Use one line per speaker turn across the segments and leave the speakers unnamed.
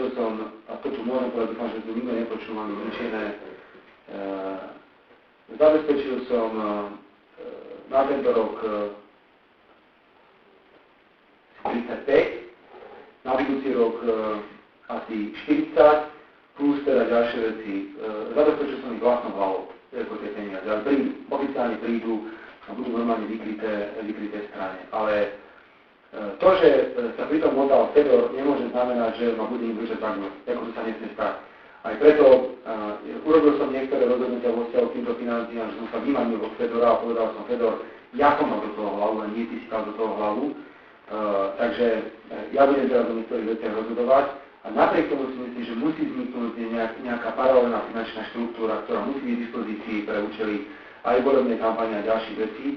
zabezpečil som, a to, čo môžem povedať, dúfam, že tu nikto nepočul, mám vyničené, zabezpečil som na tento rok 35, na budúci rok asi 40, plus teda ďalšie veci. Zabezpečil som ich vlastnou hlavou, ako tie peniaze, ale oficiálne prídu a budú normálne vykryté strane. Ale to, že sa pri tom motal Fedor, nemôže znamenať, že ma bude im držať za ňu, ako to sa nesmie stať. Aj preto urobil som niektoré rozhodnutia vo vzťahu k týmto financiám, že som sa vymanil od Fedora a povedal som: Fedor, ja som mal do toho hlavu a nie ty si dal do toho hlavu. Takže ja budem teraz o niektorých veciach rozhodovať a napriek tomu si myslím, že musí vzniknúť nejaká paralelná finančná štruktúra, ktorá musí byť v dispozícii pre účely aj volebnej kampane a ďalších vecí.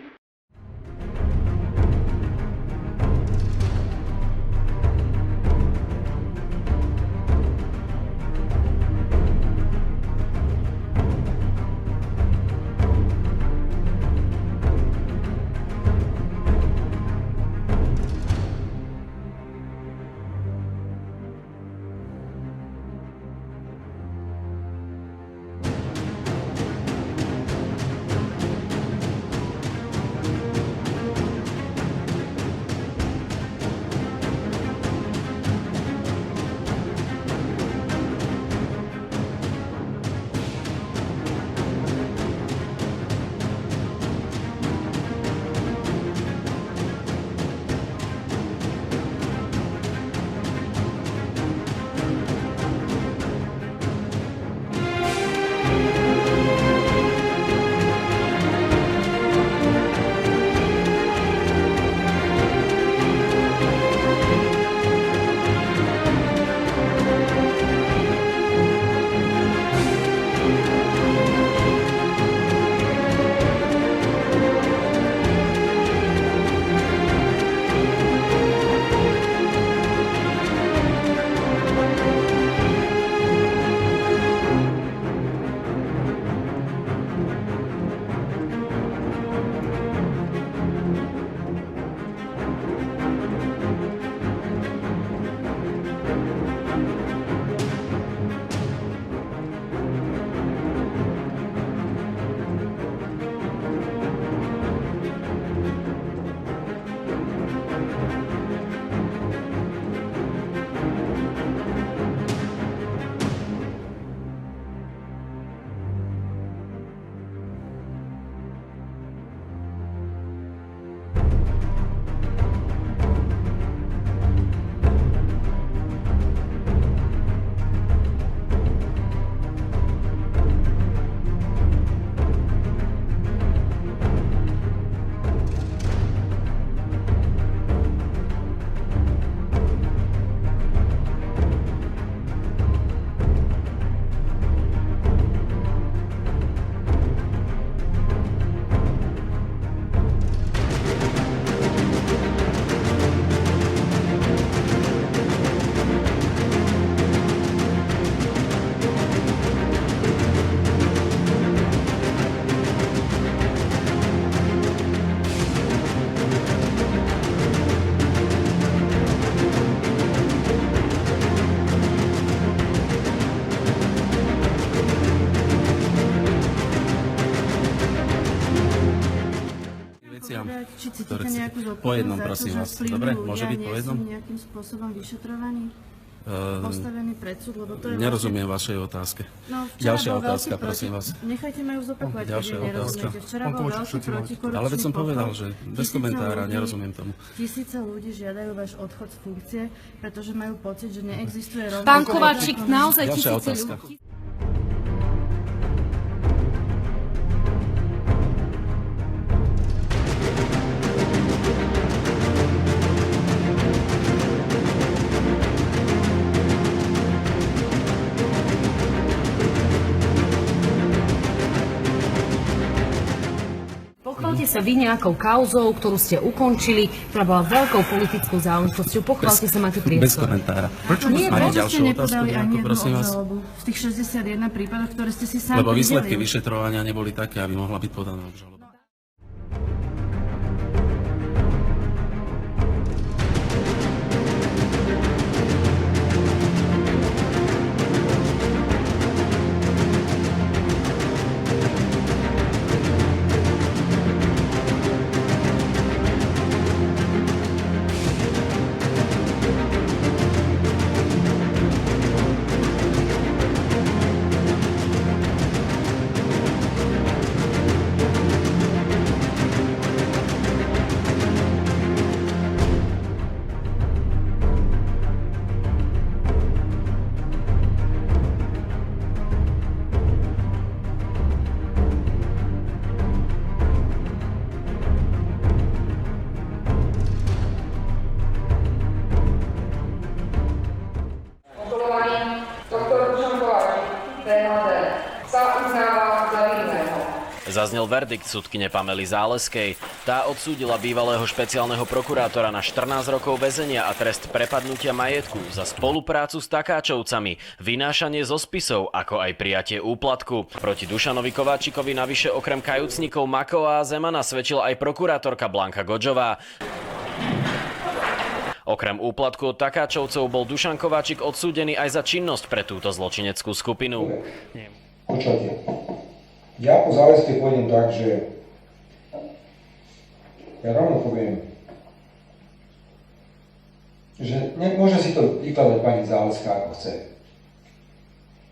Či cítite nejakú zodpovednosť
po jednom, prosím
za to,
vás.
že
Dobre,
vplyvní
môže byť po
ľudia
jednom?
nie sú nejakým spôsobom vyšetrovaní? Postavený pred súd, lebo to je
Nerozumiem vašej otázke.
No,
Ďalšia otázka, prosím vás.
Nechajte ma ju zopakovať,
Ďalšia
keď
otázka.
nerozumiete. Včera bol ďalší protikorupčný
Ale veď som povedal,
pochod.
že bez komentára, nerozumiem tomu.
Tisíce ľudí žiadajú váš odchod z funkcie, pretože majú pocit, že neexistuje rovnosť.
Pán Kováčik, naozaj
Ďalšia
tisíce
otázka.
ľudí. Pochválte sa vy nejakou kauzou, ktorú ste ukončili, ktorá bola veľkou politickou záležitosťou. Pochválte sa, máte priestor.
Bez komentára.
Nie,
Máte
prečo ste
ďalšiu otázku
nepodali ani
nejakú,
jednu
prosím vás?
obžalobu v tých 61 prípadoch, ktoré ste si sám
Lebo výsledky
pridelili?
vyšetrovania neboli také, aby mohla byť podaná obžaloba.
zaznel verdikt sudkyne Pamely Záleskej. Tá odsúdila bývalého špeciálneho prokurátora na 14 rokov väzenia a trest prepadnutia majetku za spoluprácu s takáčovcami, vynášanie zo spisov, ako aj prijatie úplatku. Proti Dušanovi Kováčikovi navyše okrem kajúcnikov Makova a Zemana svedčila aj prokurátorka Blanka Godžová. Okrem úplatku od takáčovcov bol Dušan Kováčik odsúdený aj za činnosť pre túto zločineckú skupinu.
Počujte, ja po Záleske pôjdem tak, že ja rovno poviem, že môže si to vykladať pani Záleska ako chce.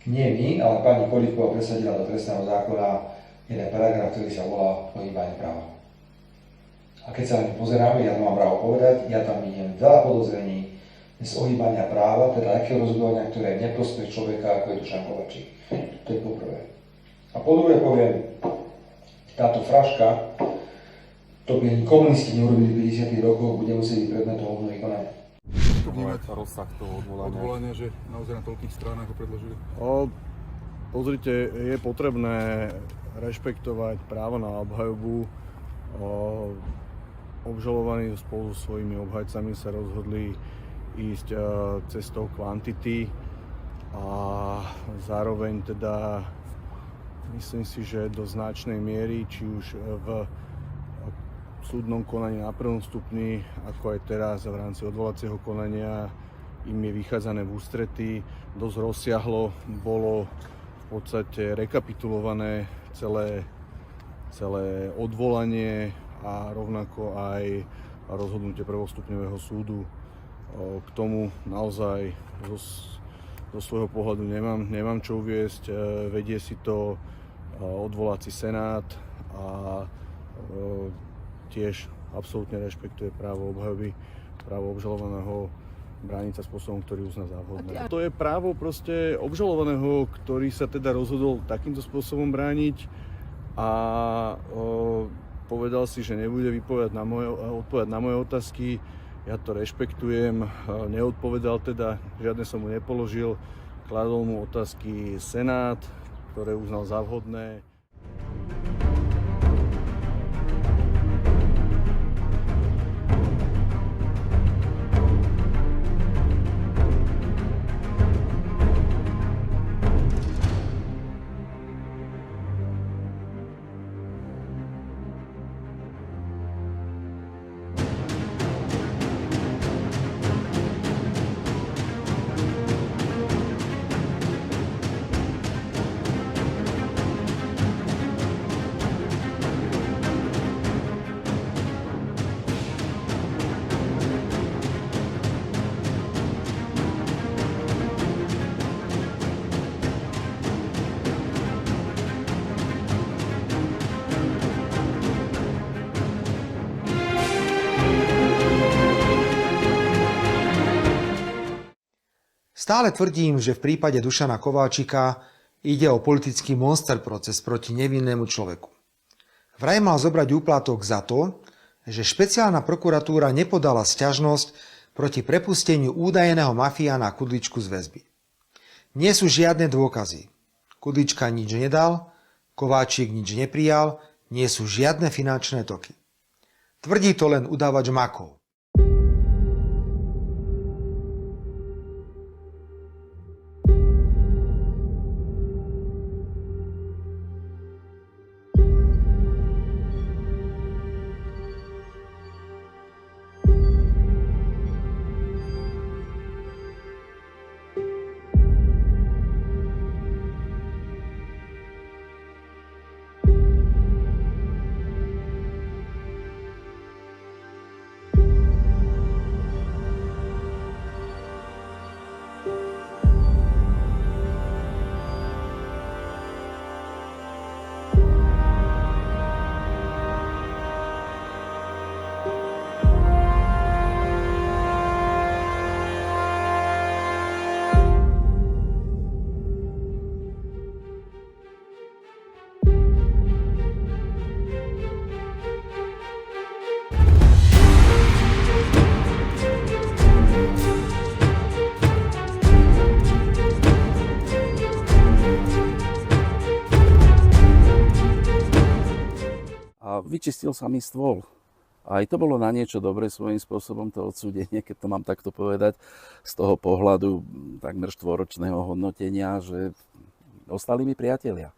Nie my, ale pani Kolíková presadila do trestného zákona jeden paragraf, ktorý sa volá ohýbanie práva. A keď sa na to pozeráme, ja to mám právo povedať, ja tam vidím veľa podozrení z ohýbania práva, teda akého rozhodovania, ktoré je neprospech človeka, ako je Dušan Kováčik. To je poprvé. A po druhé poviem, táto fraška, to by ani komunisti neurobili v 50. rokoch, bude musieť byť predmetom obnovy konania.
To vnímať rozsah toho odvolania, že naozaj na toľkých stranách ho predložili?
Pozrite, je potrebné rešpektovať právo na obhajobu. Obžalovaní spolu so svojimi obhajcami sa rozhodli ísť cestou kvantity a zároveň teda myslím si, že do značnej miery, či už v súdnom konaní na prvom stupni, ako aj teraz v rámci odvolacieho konania, im je vychádzané v ústrety. Dosť rozsiahlo bolo v podstate rekapitulované celé odvolanie a rovnako aj rozhodnutie prvostupňového súdu. K tomu naozaj zo svojho pohľadu nemám čo uviesť. Vedie si to odvolací senát a tiež absolútne rešpektuje právo obhajoby, právo obžalovaného brániť sa spôsobom, ktorý uzná za vhodné. To je právo proste obžalovaného, ktorý sa teda rozhodol takýmto spôsobom brániť a povedal si, že nebude odpovedať na moje otázky. Ja to rešpektujem, neodpovedal teda, žiadne som mu nepoložil. Kladol mu otázky senát, ktoré uznal za vhodné.
Stále tvrdím, že v prípade Dušana Kováčika ide o politický monster proces proti nevinnému človeku. Vraj mal zobrať úplatok za to, že špeciálna prokuratúra nepodala sťažnosť proti prepusteniu údajného mafiána Kudličku z väzby. Nie sú žiadne dôkazy. Kudlička nič nedal, Kováčik nič neprijal, nie sú žiadne finančné toky. Tvrdí to len udávač Makov.
a vyčistil sa mi stôl. A aj to bolo na niečo dobre svojím spôsobom, to odsúdenie, keď to mám takto povedať, z toho pohľadu takmer 4-ročného hodnotenia, že ostali mi priatelia.